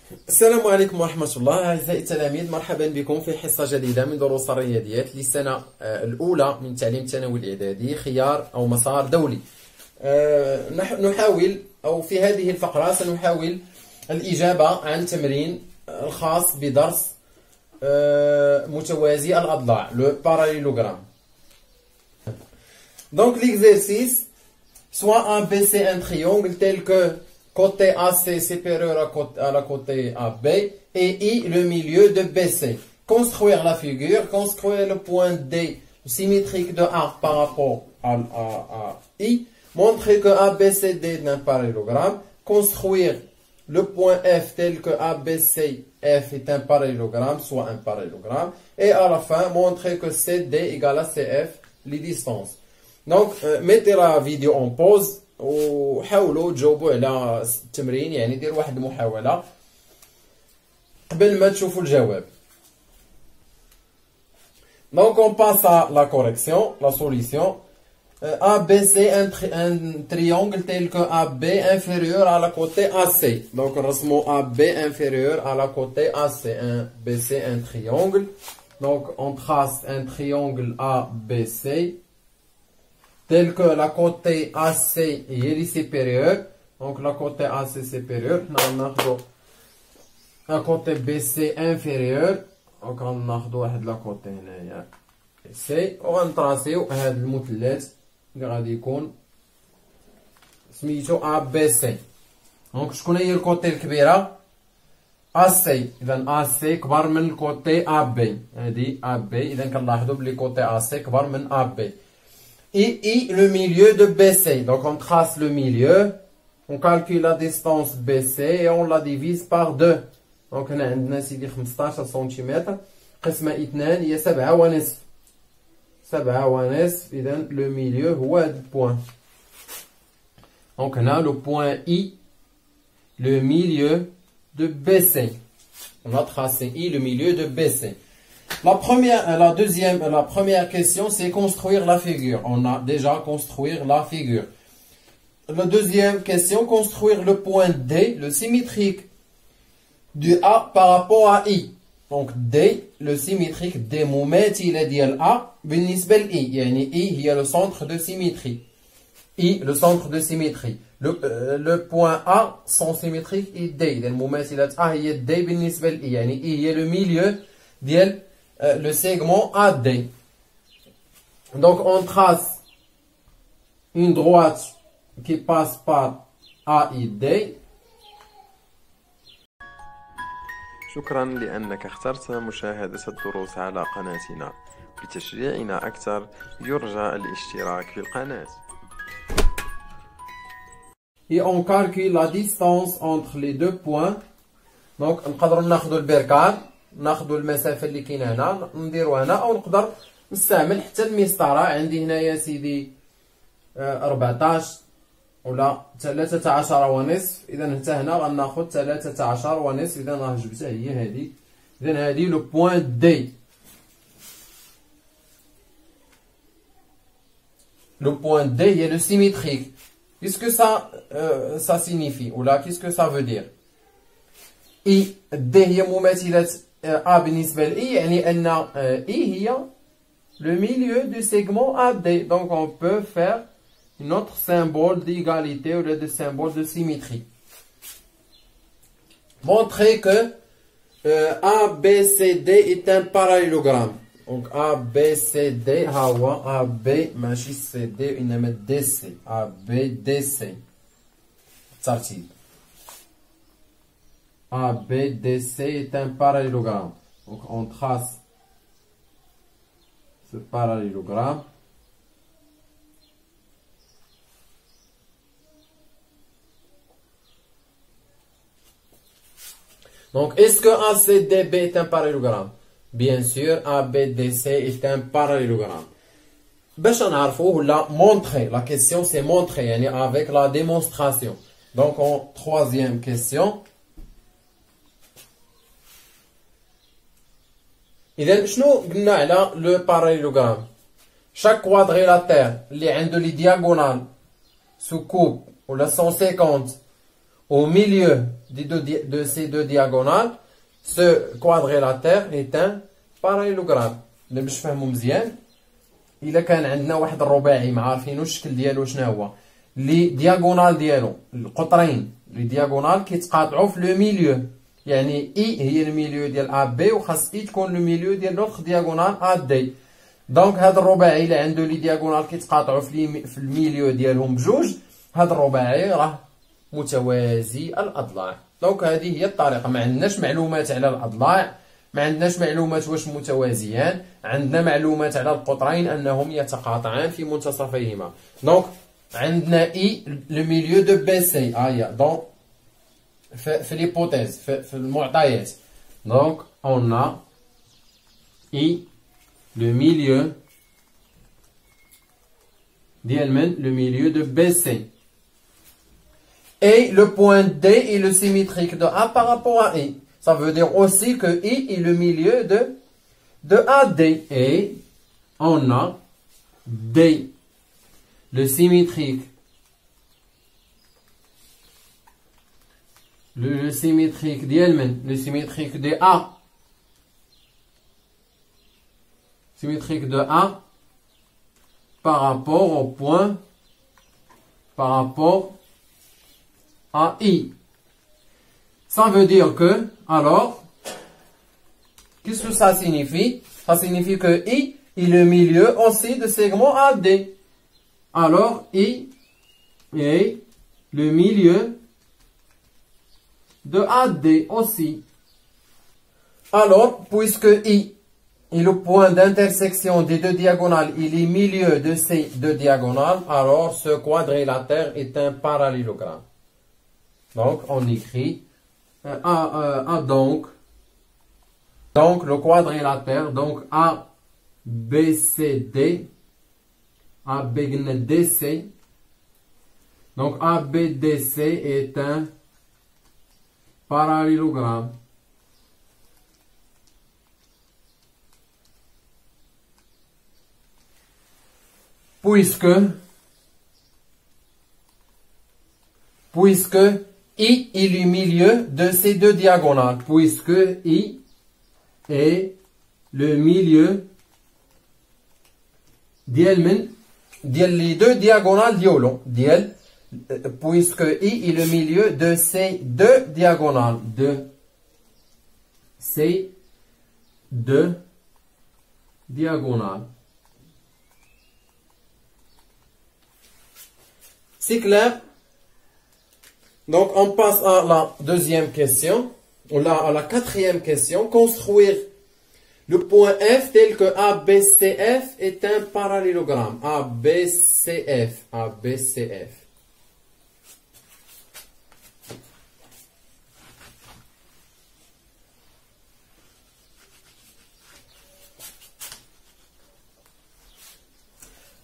السلام عليكم ورحمة الله أعزائي التلاميذ، مرحبا بكم في حصة جديدة من دروس الرياضيات للسنة الأولى من تعليم الثانوي الإعدادي خيار أو مسار دولي. نحاول أو في هذه الفقرة سنحاول الإجابة عن تمرين الخاص بدرس متوازي الأضلاع le parallélogramme. Donc l'exercice, soit ABC un triangle tel que côté AC supérieur à la côté AB et I le milieu de BC. Construire la figure, construire le point D symétrique de A par rapport à I. Montrer que ABCD est un parallélogramme. Construire le point F tel que ABCF est un parallélogramme, soit un parallélogramme. Et à la fin, montrer que CD égale à CF, les distances. Donc, mettez la vidéo en pause. وحاولوا تجاوبوا على التمرين، يعني ديروا واحد المحاولة قبل ما تشوفوا الجواب. Donc on passe à la correction, la solution. ABC un triangle tel que AB inférieur à la côté AC. Donc نرسموا AB inférieur à la côté AC. BC un triangle. Donc on trace un triangle ABC. Tel que la côté AC est supérieure, donc la côté AC supérieure, on a la côté BC inférieur, donc on a la côté C, on va tracer هذا المثلث اللي غادي يكون سميتو ABC. دونك شكون هي الكوتي الكبيرة؟ AC. إذا AC كبر من الكوتي AB. هذه AB. إذا كنلاحظوا بلي كوتي AC كبر من AB. Et I, le milieu de BC. Donc on trace le milieu, on calcule la distance BC et on la divise par 2. Donc on a عندنا سيدي 15 سنتيمتر قسمة 2 هي 7 ونصف. 7 ونصف. إذا le milieu هو هذا البوان. Donc on a le point I, le milieu de BC. On a tracé I, le milieu de BC. La première question, c'est construire la figure. On a déjà construire la figure. La deuxième question, construire le point D, le symétrique du A par rapport à I. Donc D, le symétrique D مماثلة ديال A بالنسبة ل I. يعني I هي le centre de symétrie. I, le centre de symétrie. Le point A, son symétrique est D. إذا مماثلة A هي D بالنسبة ل I. يعني I هي le milieu ديال le segment AD. Donc on trace une droite qui passe par AID. شكرا لأنك اخترت مشاهدة الدروس على قناتنا. لتشجيعنا أكثر يرجى الاشتراك في القناة. Et on calcule la distance entre les deux points. Donc نقدروا ناخذوا البركان، ناخذوا المسافه اللي كاينه هنا نديروها هنا، او نقدر نستعمل حتى المسطره. عندي هنايا سيدي 14 ولا 13 ونصف. اذا حتى هنا غناخذ 13 ونصف. اذا راه جبتها هي هذه. اذا هذه لو بوين دي. لو بوين دي هي لو سيميتريك. qu'est-ce que ça signifie ou là qu'est-ce que ça veut dire؟ I D هي مماثلة A بالنسبة ل I، يعني أن I هي le milieu du segment AD. Donc on peut faire notre symbole d'égalité ou le symbole de symétrie. Montrer que ABCD est un parallélogramme. Donc ABCD هو AB ماشي CD إنما DC. ABDC ترتيب. ABDC est un parallélogramme. Donc on trace ce parallélogramme. Donc est-ce que ACDB est un parallélogramme? Bien sûr, ABDC est un parallélogramme. باش نعرفوه ولا montrer. La question c'est montrer, يعني avec la démonstration. Donc en troisième question. إذا شنو قلنا على لو باراليلوغرام؟ شاك كوادريلاتير اللي عنده لي دياغونال سو كوب ولا 150 au milieu de ces deux diagonales, ce quadrilatère est un parallélogramme. اللي باش نفهمو مزيان الا كان عندنا واحد الرباعي ما عارفينوش الشكل ديالو شنو هو لي دياغونال ديالو القطرين لي دياغونال كيتقاطعوا في لو ميليو يعني اي هي الميليو ديال ا بي وخاص اي تكون لو ميليو ديال لوطخ دياغونال ا دي. دونك هذا الرباعي اللي عنده لي دياغونال كيتقاطعوا في الميليو ديالهم بجوج، هذا الرباعي راه متوازي الاضلاع. دونك هذه هي الطريقه. ما عندناش معلومات على الاضلاع، ما عندناش معلومات واش متوازيان، عندنا معلومات على القطرين انهم يتقاطعان في منتصفيهما. دونك عندنا اي لو ميليو دو بي سي هيا دونك في ليبوتيز في المعطيات. دونك اون ا اي لو ميليو ديال من لو ميليو دو بي سي. Et le point D est le symétrique de A par rapport à I. Ça veut dire aussi que I est le milieu de AD. Et on a D, le symétrique. Le symétrique d'Elmen, le symétrique de A. Symétrique de A par rapport au point, par rapport à I. Ça veut dire que, alors, qu'est-ce que ça signifie? Ça signifie que I est le milieu aussi de segment AD. Alors, I est le milieu de AD aussi. Alors, puisque I est le point d'intersection des deux diagonales, il est milieu de ces deux diagonales, alors ce quadrilatère est un parallélogramme. Donc, on écrit donc le quadrilatère, donc ABCD, ABDC, donc ABDC est un parallélogramme. Puisque I est le milieu de ces deux diagonales, puisque I est le milieu des deux diagonales diolo, puisque I est le milieu de ces deux diagonales, C'est clair? Donc, on passe à la deuxième question, ou là, à la quatrième question. Construire le point F tel que ABCF est un parallélogramme. ABCF.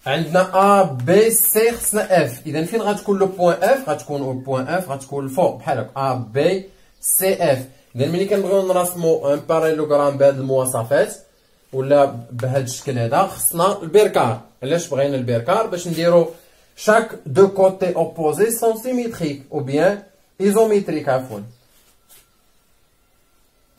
عندنا A B C خصنا F. إذا فين غتكون لو بوان F؟ غتكون لو بوان F غتكون الفوق بحال هكا A B C F. إذا ملي كنبغيو نرسمو ان باراليلوغرام بهاد المواصفات ولا بهاد الشكل هذا خصنا البركار. علاش بغينا البركار؟ باش نديرو chaque deux côtés opposés sont symétriques ou bien isométriques عفوا.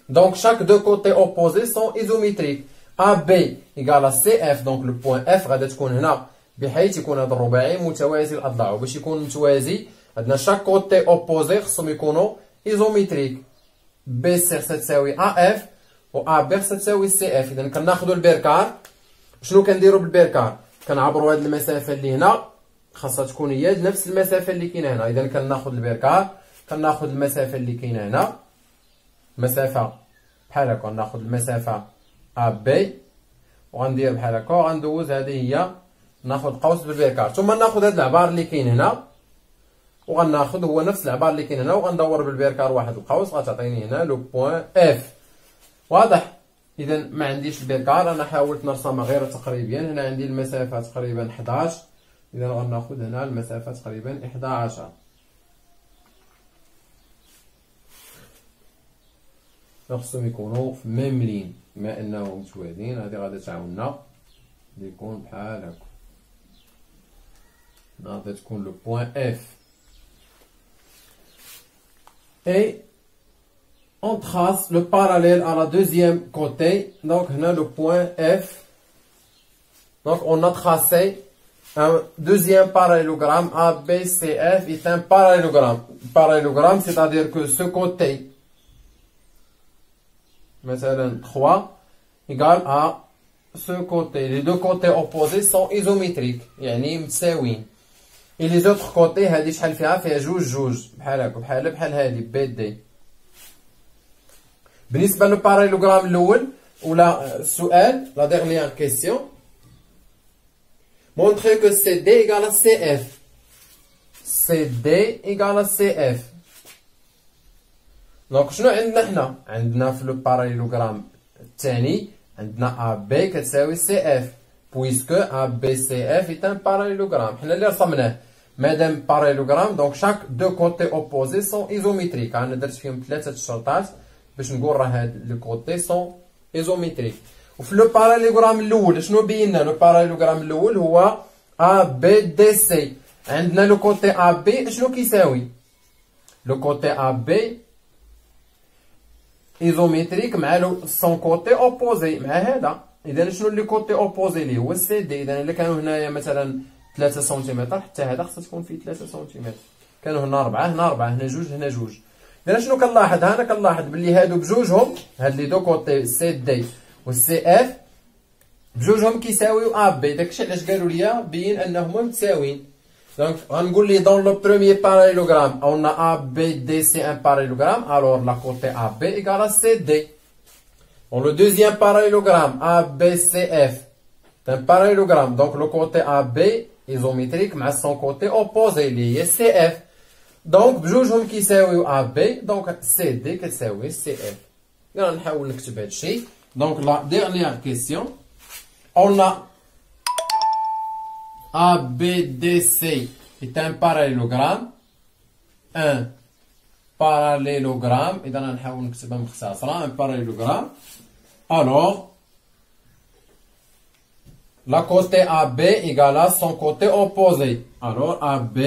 Donc chaque deux côtés opposés sont isométriques. AB égale à CF, donc le point F غادي تكون هنا بحيث يكون هذا الرباعي متوازي الاضلاع، وباش يكون متوازي عندنا شاك كوتي اوبوزي خصهم يكونوا ايزوميتريك. بي سي خصها تساوي اف و ا بي خصها تساوي سي اف. اذا كناخذوا البركار. شنو كنديروا بالبركار؟ كنعبروا هذه المسافه اللي هنا خاصها تكون هي نفس المسافه اللي كاينه هنا. اذا كناخذ البركار كناخذ المسافه اللي كاينه هنا مسافه بحال هكا، ناخذ المسافه ا بي وغندير بحال هكا وغندوز هذه هي ناخذ قوس بالبركار، ثم ناخذ هذا العبار اللي كاين هنا وغناخذ هو نفس العبار اللي كاين هنا وغندور بالبركار واحد القوس غتعطيني هنا لو بوين اف. واضح؟ اذا ما عنديش البركار، انا حاولت نرسمها غير تقريبا. هنا عندي المسافه تقريبا 11، اذا غناخذ هنا المسافه تقريبا 11. خصهم يكونوا في ميم لين، بما انهم متوازيين هذه غادي تعاوننا يكون بحال هكا. غادي تكون لو بوين اف. Et on trace le parallèle à la deuxième côté. Donc, on a le point F. Donc, on a tracé un deuxième parallélogramme. ABCF est un parallélogramme. Parallélogramme, c'est-à-dire que ce côté, مثلا 3, égale à ce côté. Les deux côtés opposés sont isométriques. يعني متساويين. Et les autres côtés, هذه شحال فيها جوج بحال هكا بحال هذه BD. بالنسبة للباراليلوغرام الأول ولا السؤال la dernière question. Montrer que CD égale à CF. CD égale à CF. Donc شنو عندنا حنا؟ عندنا في الباراليلوغرام الثاني عندنا AB كتساوي CF puisque ABCF est un parallélogramme. حنا اللي رسمناه. مادام parallélogramme donc chaque deux côtés opposés sont isométriques. أنا درت فيهم 3 الشرطات باش نقول راه هاد لي كوتي سون ايزوميتريك. وفي لو باراليلوغرام الاول شنو بينا؟ لو باراليلوغرام الاول هو ا بي دي سي. عندنا لو كوتي ا بي شنو كيساوي؟ لو كوتي ا بي ايزوميتريك مع لو سون كوتي اوبوزي مع هذا. اذا شنو لي كوتي اوبوزي ليه هو سي دي. اذا الا كانوا هنايا مثلا 3 سنتيمتر حتى هذا خصها تكون فيه 3 سنتيمتر. كانوا هنا 4 هنا 4 هنا 2 هنا 2. إذا شنو كنلاحظ؟ أنا كنلاحظ بلي هادو بجوجهم هاد لي دو كوتي سي دي و سي اف بجوجهم كيساويو ا بي. داكشي علاش قالوا لي بين انهما متساويين. دونك غنقول لي دون لو بروميير باراليلوغرام اون ا بي دي سي ان باراليلوغرام الور لا كوتي ا بي ايكال ا سي دي. Dans le deuxième parallélogramme ABCF, c'est un parallélogramme. Donc le côté AB isométrique مع son côté opposé اللي هي CF. دونك بجوجهم كيساويو ا بي دونك سي دي كتساوي سي اف. يلا نحاول نكتب هذا الشيء. دونك لا ديرنيير كيسيون اون ا بي دي سي est un parallélogramme. un parallélogramme. اذا نحاول نكتبها مختصره. un parallélogramme. alors la côté AB égale à son côté opposé. Alors AB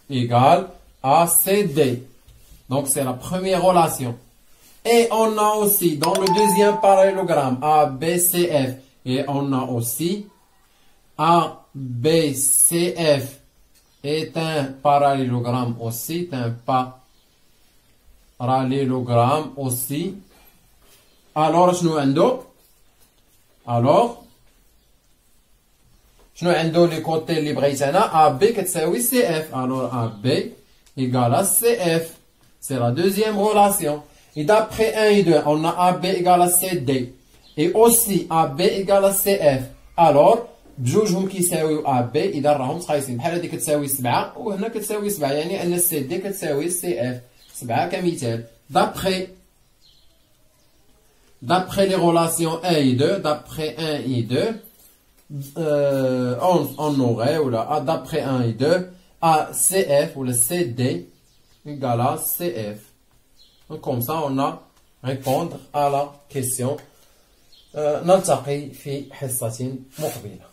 égale à CD. Donc c'est la première relation. Et on a aussi dans le deuxième parallélogramme ABCF et on a aussi ABCF est un parallélogramme aussi, un parallélogramme aussi. Alors شنو عنده؟ Alors شنو عنده لي كوتي اللي بغيت انا؟ AB كتساوي CF. Alors AB égale à CF. C'est la deuxième relation. Et d'après 1 et 2, on a AB égale à CD. Et aussi AB égale à CF. Alors, بجوجهم كيساويو AB إذا راهم متقايسين. بحال هادي كتساوي 7 وهنا كتساوي 7. يعني أن CD كتساوي CF. 7 كمثال. D'après les relations 1 et 2, d'après 1 et 2, on aurait, ou là, d'après 1 et 2, ACF ou le CD égale à CF. Donc comme ça, on a répondre à la question. نلتقي في حصة مقبلة.